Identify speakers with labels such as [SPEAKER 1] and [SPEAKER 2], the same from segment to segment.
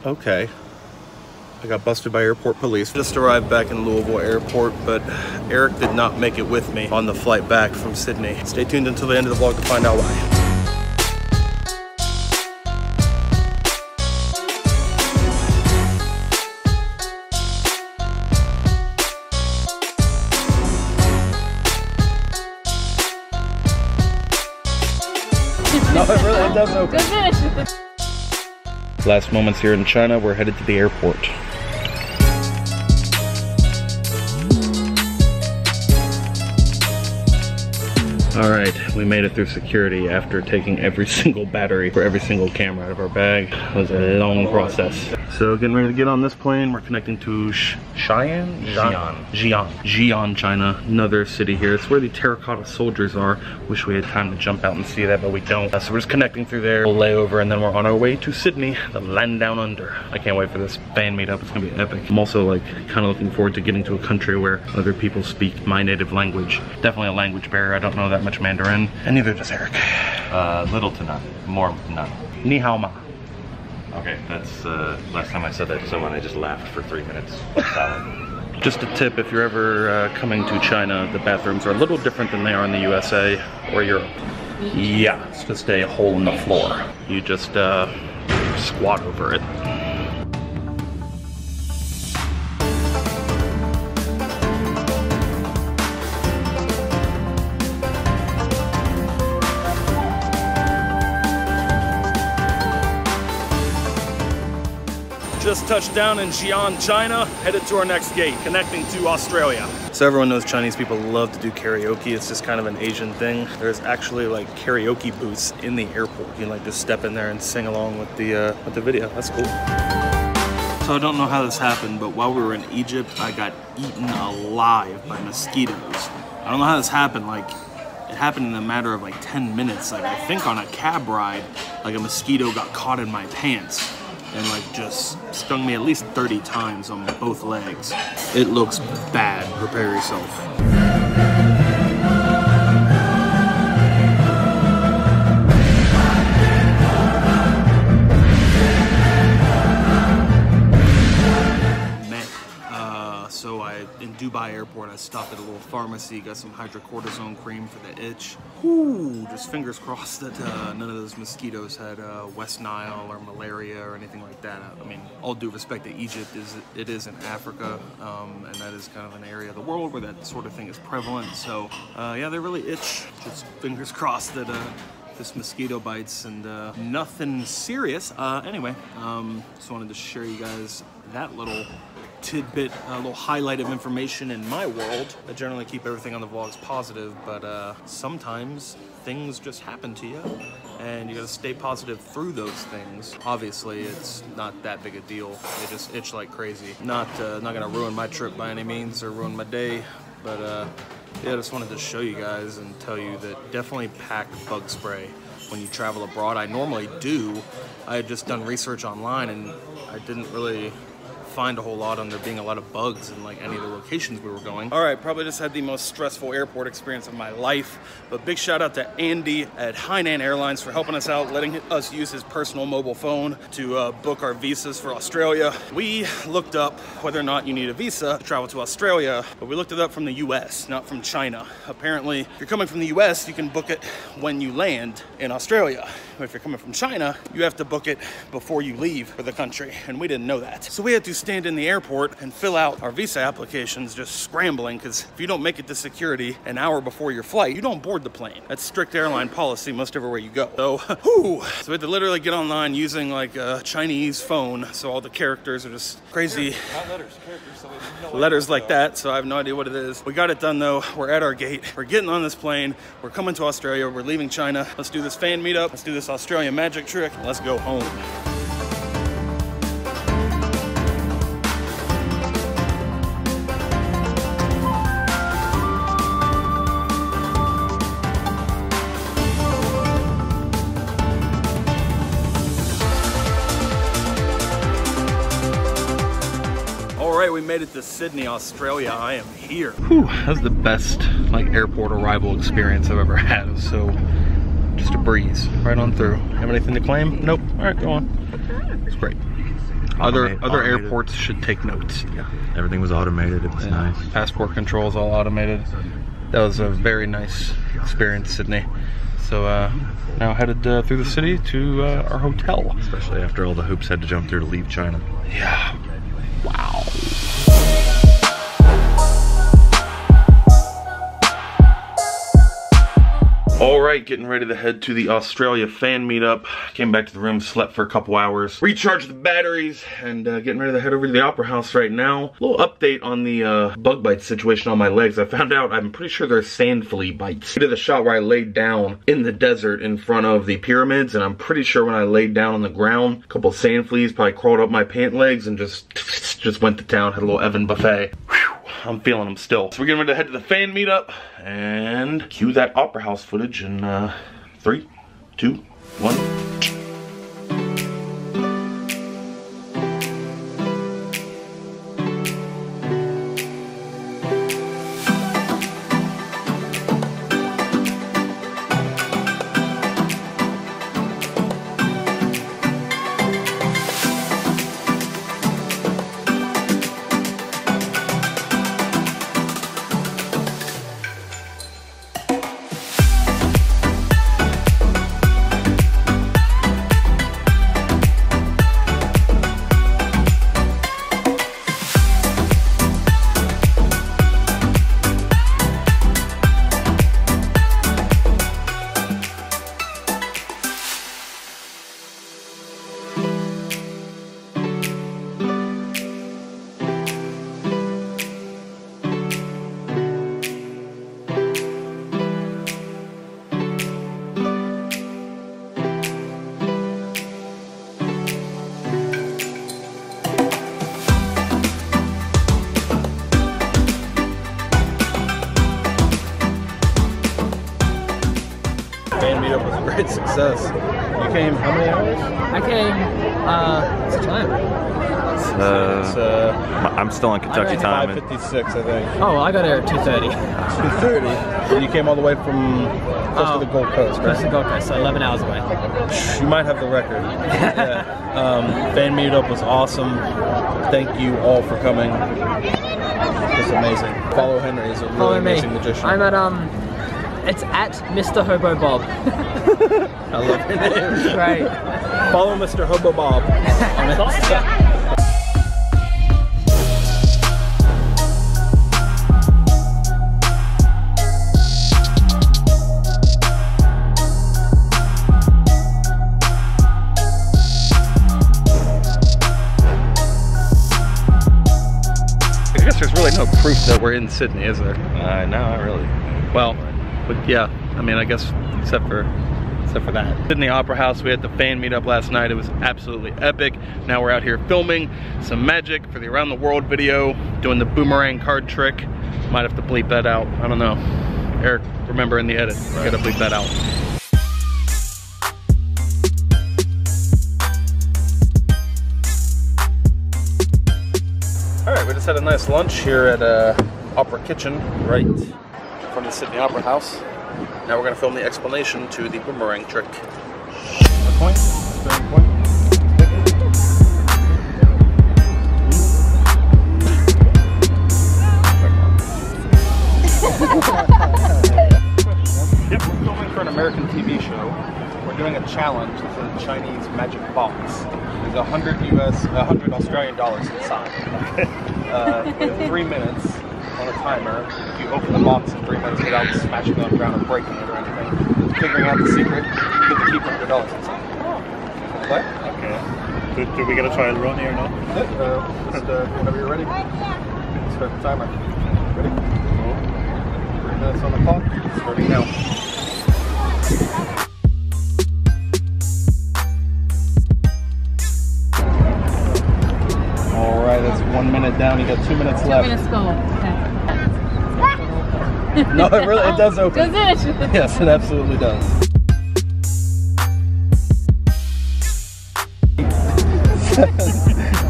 [SPEAKER 1] Okay. I got busted by airport police. Just arrived back in Louisville airport, but Eric did not make it with me on the flight back from Sydney. Stay tuned until the end of the vlog to find out why. No, it doesn't open. Last moments here in China, we're headed to the airport. All right, we made it through security after taking every single battery for every single camera out of our bag. It was a long process. So getting ready to get on this plane. We're connecting to Xi'an, China, another city here. It's where the terracotta soldiers are. Wish we had time to jump out and see that, but we don't. So we're just connecting through there, we'll lay over, and then we're on our way to Sydney, the land down under. I can't wait for this fan meetup. It's gonna be epic. I'm also like kind of looking forward to getting to a country where other people speak my native language. Definitely a language barrier. I don't know that much Mandarin, and neither does Eric.
[SPEAKER 2] Little to none. More none.
[SPEAKER 1] Ni hao ma.
[SPEAKER 2] Okay, that's last time I said that to someone, I just laughed for 3 minutes.
[SPEAKER 1] Just a tip, if you're ever coming to China, the bathrooms are a little different than they are in the USA or Europe. Yeah, it's just a hole in the floor. You just squat over it. Just touched down in Xi'an, China, headed to our next gate, connecting to Australia. So everyone knows Chinese people love to do karaoke. It's just kind of an Asian thing. There's actually like karaoke booths in the airport. You can like just step in there and sing along with the video. That's cool. So I don't know how this happened, but while we were in Egypt, I got eaten alive by mosquitoes. I don't know how this happened. Like, it happened in a matter of like 10 minutes. Like, I think on a cab ride, like a mosquito got caught in my pants and like just stung me at least 30 times on both legs. It looks bad. Prepare yourself. So in Dubai airport, I stopped at a little pharmacy, got some hydrocortisone cream for the itch. Whew, just fingers crossed that none of those mosquitoes had West Nile or malaria or anything like that. I mean, all due respect to Egypt, it is in Africa, and that is kind of an area of the world where that sort of thing is prevalent. So yeah, they really itch. Just fingers crossed that this mosquito bites and nothing serious. Anyway, just wanted to share you guys that little tidbit, a little highlight of information in my world. I generally keep everything on the vlogs positive, but sometimes things just happen to you and you gotta stay positive through those things. Obviously, it's not that big a deal. They just itch like crazy. Not gonna ruin my trip by any means or ruin my day, but yeah, I just wanted to show you guys and tell you that definitely pack bug spray when you travel abroad. I normally do. I had just done research online and I didn't really find a whole lot on there being a lot of bugs in like any of the locations we were going. All right, probably just had the most stressful airport experience of my life, but big shout out to Andy at Hainan Airlines for helping us out, letting us use his personal mobile phone to book our visas for Australia. We looked up whether or not you need a visa to travel to Australia, but we looked it up from the US, not from China. Apparently, if you're coming from the US, you can book it when you land in Australia. But if you're coming from China, you have to book it before you leave for the country, and we didn't know that. So we had to stand in the airport and fill out our visa applications, just scrambling, because if you don't make it to security an hour before your flight, you don't board the plane. That's strict airline policy most everywhere you go. So, whew. So we had to literally get online using like a Chinese phone, so all the characters are just crazy. Not letters, characters. So we know letters like that, so I have no idea what it is. We got it done though. We're at our gate. We're getting on this plane. We're coming to Australia. We're leaving China. Let's do this fan meetup. Let's do this Australian magic trick. Let's go home. We made it to Sydney, Australia. I am here. Whew, that was the best like airport arrival experience I've ever had. So just a breeze right on through. Have anything to claim? Nope. All right, go on. It's great. Other airports should take notes.
[SPEAKER 2] Yeah, everything was automated. It was nice.
[SPEAKER 1] Passport controls all automated. That was a very nice experience, Sydney. So now headed through the city to our hotel.
[SPEAKER 2] Especially after all the hoops had to jump through to leave China.
[SPEAKER 1] Yeah. Wow. All right, getting ready to head to the Australia fan meetup. Came back to the room, slept for a couple hours, recharged the batteries, and getting ready to head over to the Opera House right now. A little update on the bug bite situation on my legs. I found out, I'm pretty sure they're sand flea bites. I did a shot where I laid down in the desert in front of the pyramids, and I'm pretty sure when I laid down on the ground, a couple of sand fleas probably crawled up my pant legs and just went to town, had a little Evan buffet. Whew. I'm feeling them still. So we're getting ready to head to the fan meetup and cue that Opera House footage in 3, 2, 1. Fan meetup was a great success. You came how many hours?
[SPEAKER 3] I came, what's the time?
[SPEAKER 2] I'm still on Kentucky time.
[SPEAKER 1] 5:56, I think.
[SPEAKER 3] Oh, I got there at 2:30.
[SPEAKER 1] 2:30. And you came all the way from close to the Gold Coast, right?
[SPEAKER 3] Close to the Gold Coast, so 11 hours away.
[SPEAKER 1] You might have the record. Yeah. Fan meetup was awesome. Thank you all for coming. It's amazing. Follow Henry. He's a really amazing magician.
[SPEAKER 3] I'm at it's at Mr. Hobo Bob.
[SPEAKER 1] I love your name.
[SPEAKER 3] Great.
[SPEAKER 1] Follow Mr. Hobo Bob on Insta. I guess there's really no proof that we're in Sydney, is there?
[SPEAKER 2] No, not really.
[SPEAKER 1] Well, but yeah, I mean, I guess except for that. Sydney Opera House, we had the fan meetup last night. It was absolutely epic. Now we're out here filming some magic for the Around the World video, doing the boomerang card trick. Might have to bleep that out. I don't know. Eric, remember in the edit, I gotta bleep that out. All right, we just had a nice lunch here at Opera Kitchen, right from the Sydney Opera House. Now we're going to film the explanation to the boomerang trick. The point? Yep, we're filming for an American TV show. We're doing a challenge. It's a Chinese magic box. There's $100 Australian dollars inside. In 3 minutes. On a timer, if you open the box in 3 minutes without smashing it on the ground or breaking it or anything, figuring out the secret, you get to keep $100 inside. Okay?
[SPEAKER 4] Okay. Do we get a trial run here now?
[SPEAKER 1] Just whenever you're ready. Start the timer. Ready? 3 minutes on the clock. Starting now. All right, that's 1 minute down. You got 2 minutes left.
[SPEAKER 5] 2 minutes go. Okay.
[SPEAKER 1] No, it does open.
[SPEAKER 5] Does it?
[SPEAKER 1] Yes, it absolutely does.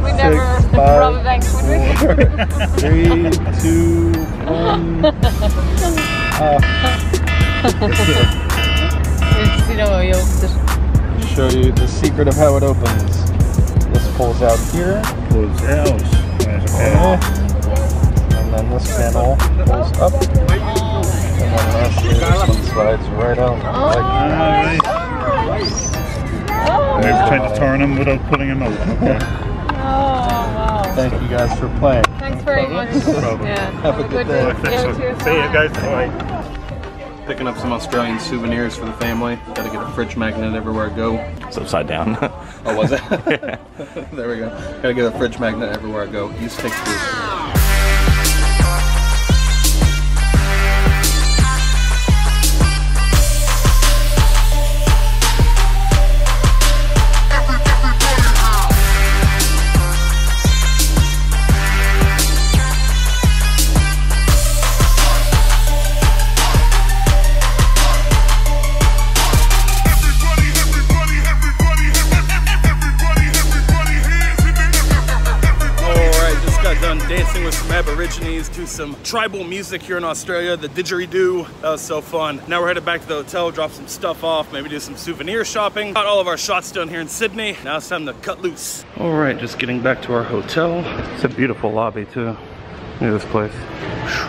[SPEAKER 5] We never rob a bank, would we?
[SPEAKER 1] 3, 2, 1. Show you the secret of how it opens. This pulls out here.
[SPEAKER 4] Pulls out. There's a panel.
[SPEAKER 1] And then this panel pulls up. And then lastly, this one slides right out. Like
[SPEAKER 4] They're trying to turn them without pulling them out. Okay.
[SPEAKER 5] Oh, wow.
[SPEAKER 1] Thank you guys for playing.
[SPEAKER 5] Thanks very much.
[SPEAKER 4] No problem.
[SPEAKER 5] Yeah.
[SPEAKER 1] Have a good day.
[SPEAKER 5] Yeah, cheers.
[SPEAKER 4] See you guys. Bye.
[SPEAKER 1] Picking up some Australian souvenirs for the family. Gotta get a fridge magnet everywhere I go.
[SPEAKER 2] It's upside down.
[SPEAKER 1] Oh, was it? There we go. Gotta get a fridge magnet everywhere I go. Use takes two. Dancing with some Aborigines, do some tribal music here in Australia, the didgeridoo. That was so fun. Now we're headed back to the hotel, drop some stuff off, maybe do some souvenir shopping. Got all of our shots done here in Sydney. Now it's time to cut loose. All right, just getting back to our hotel. It's a beautiful lobby too. Look at this place.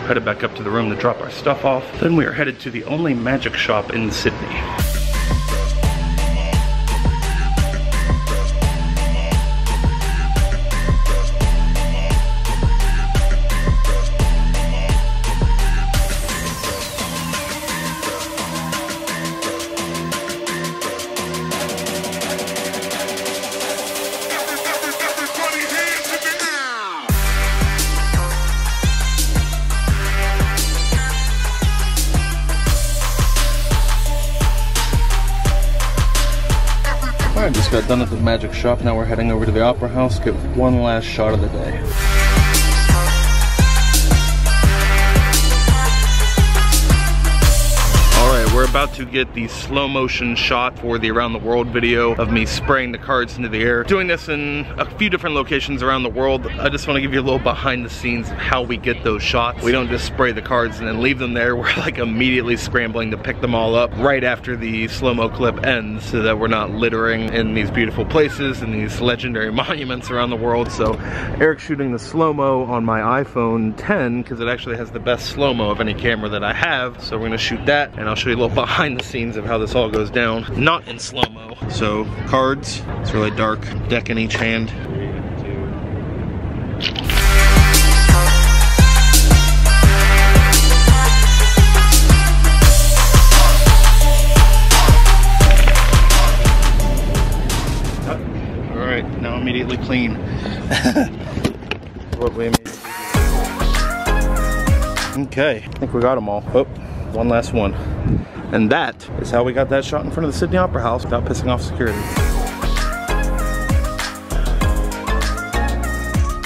[SPEAKER 1] Headed back up to the room to drop our stuff off. Then we are headed to the only magic shop in Sydney. I just got done at the magic shop. Now we're heading over to the Opera House, get one last shot of the day. We're about to get the slow motion shot for the Around the World video of me spraying the cards into the air. Doing this in a few different locations around the world. I just want to give you a little behind the scenes of how we get those shots. We don't just spray the cards and then leave them there. We're like immediately scrambling to pick them all up right after the slow-mo clip ends so that we're not littering in these beautiful places and these legendary monuments around the world. So Eric's shooting the slow-mo on my iPhone 10 because it actually has the best slow-mo of any camera that I have. So we're gonna shoot that and I'll show you a little behind the scenes of how this all goes down, not in slow-mo. So cards, it's really dark, deck in each hand. All right, now immediately clean. What we immediately do. Okay, I think we got them all. Oh, one last one. And that is how we got that shot in front of the Sydney Opera House without pissing off security.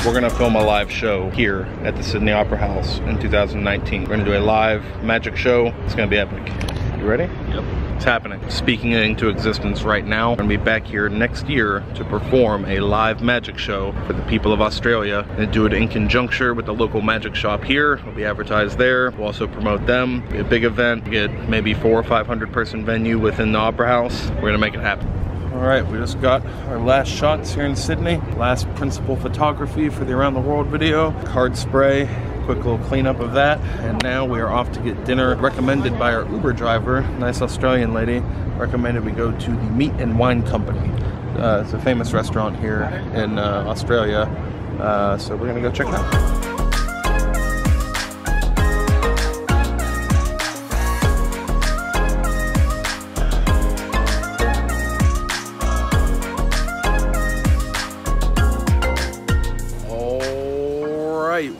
[SPEAKER 1] We're gonna film a live show here at the Sydney Opera House in 2019. We're gonna do a live magic show. It's gonna be epic. You ready? Yep. It's happening. Speaking it into existence right now. I'm gonna be back here next year to perform a live magic show for the people of Australia and do it in conjunction with the local magic shop here. It'll be advertised there. We'll also promote them. It'll be a big event. Get maybe 400 or 500 person venue within the Opera House. We're gonna make it happen. All right, we just got our last shots here in Sydney. Last principal photography for the Around the World video. Card spray. Quick little cleanup of that, and now we are off to get dinner recommended by our Uber driver, nice Australian lady, recommended we go to the Meat and Wine Company. It's a famous restaurant here in Australia, so we're gonna go check it out.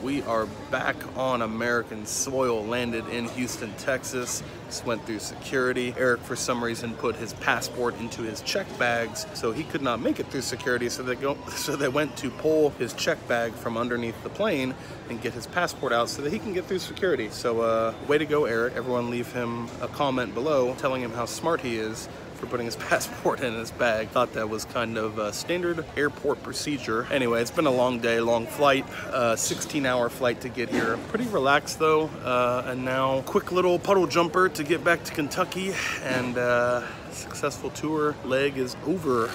[SPEAKER 1] We are back on American soil, landed in Houston, Texas. Just went through security. Eric, for some reason, put his passport into his check bags, so he could not make it through security. So they went to pull his check bag from underneath the plane and get his passport out so that he can get through security. So way to go, Eric. Everyone leave him a comment below telling him how smart he is for putting his passport in his bag. Thought that was kind of a standard airport procedure. Anyway, it's been a long day, long flight, 16-hour flight to get here. Pretty relaxed though, and now quick little puddle jumper to get back to Kentucky, and successful tour leg is over.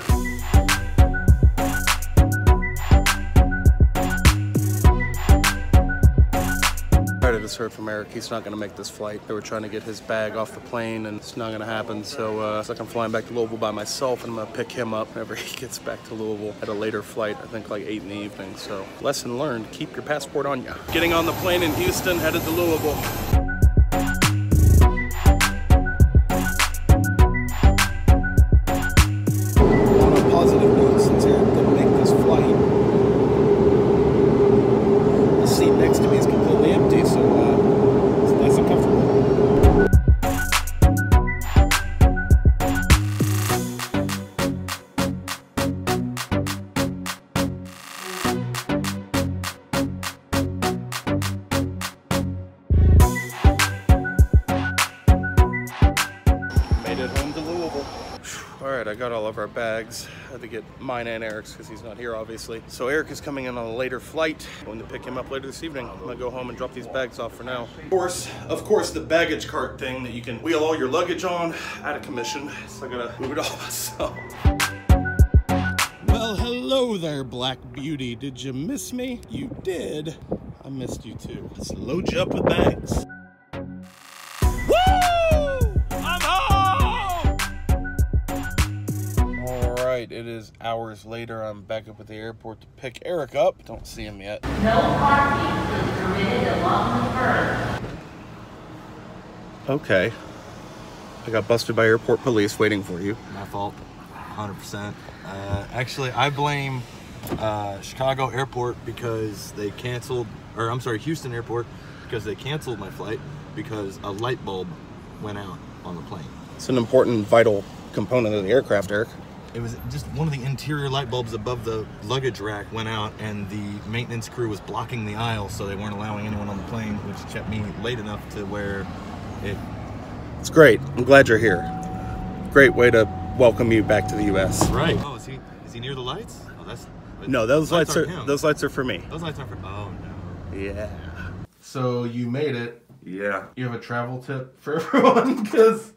[SPEAKER 1] just heard from Eric. He's not gonna make this flight. They were trying to get his bag off the plane and it's not gonna happen. So it's like I'm flying back to Louisville by myself and I'm gonna pick him up whenever he gets back to Louisville at a later flight, I think like 8 in the evening. So lesson learned, keep your passport on you. Getting on the plane in Houston, headed to Louisville. On a positive note, since Eric didn't make this flight, the seat next to me is completely empty, so it's nice and comfortable. Made it home to Louisville. All right, I got all of our bags. I had to get mine and Eric's because he's not here, obviously. So Eric is coming in on a later flight. I'm going to pick him up later this evening. I'm gonna go home and drop these bags off for now. Of course, the baggage cart thing that you can wheel all your luggage on, out of commission. So I gotta move it all myself. Well, hello there, Black Beauty. Did you miss me? You did. I missed you too. Let's load you up with bags. It is hours later. I'm back up at the airport to pick Eric up. Don't see him yet.
[SPEAKER 6] No parking is permitted along the curb.
[SPEAKER 1] Okay. I got busted by airport police waiting for you.
[SPEAKER 7] My fault, 100%. Actually, I blame Chicago Airport because they canceled, or I'm sorry, Houston Airport, because they canceled my flight because a light bulb went out on the plane.
[SPEAKER 1] It's an important, vital component of the aircraft, Eric.
[SPEAKER 7] It was just one of the interior light bulbs above the luggage rack went out, and the maintenance crew was blocking the aisle, so they weren't allowing anyone on the plane, which kept me late enough to where
[SPEAKER 1] It's great. I'm glad you're here. Great way to welcome you back to the U.S.
[SPEAKER 7] Right. Oh, is he near the lights? Oh, that's...
[SPEAKER 1] No, those lights are
[SPEAKER 7] him.
[SPEAKER 1] those lights are for me.
[SPEAKER 7] Those lights aren't for... Oh, no.
[SPEAKER 1] Yeah. So you made it.
[SPEAKER 2] Yeah.
[SPEAKER 1] You have a travel tip for everyone? Because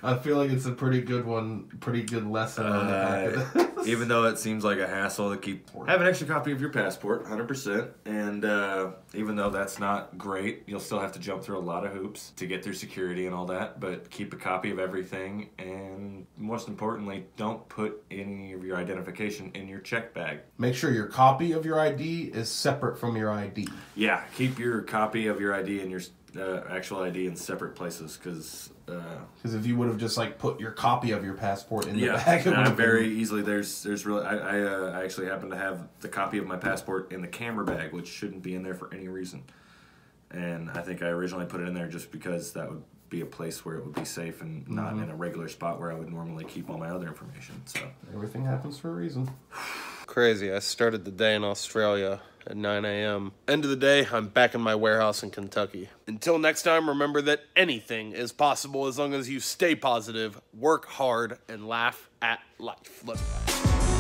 [SPEAKER 1] I feel like it's a pretty good one, pretty good lesson on the back of this.
[SPEAKER 2] Even though it seems like a hassle to keep, have an extra copy of your passport, 100%. And even though that's not great, you'll still have to jump through a lot of hoops to get through security and all that. But keep a copy of everything, and most importantly, don't put any of your identification in your check bag.
[SPEAKER 1] Make sure your copy of your ID is separate from your ID.
[SPEAKER 2] Yeah, keep your copy of your ID and your actual ID in separate places, because
[SPEAKER 1] if you would have just like put your copy of your passport in the bag, it would
[SPEAKER 2] and
[SPEAKER 1] have
[SPEAKER 2] very easily. There's really. I actually happen to have the copy of my passport in the camera bag, which shouldn't be in there for any reason. And I think I originally put it in there just because that would be a place where it would be safe and not in a regular spot where I would normally keep all my other information. So
[SPEAKER 1] everything happens for a reason. Crazy. I started the day in Australia at 9 a.m. End of the day, I'm back in my warehouse in Kentucky. Until next time, remember that anything is possible as long as you stay positive, work hard, and laugh at life. Love you guys.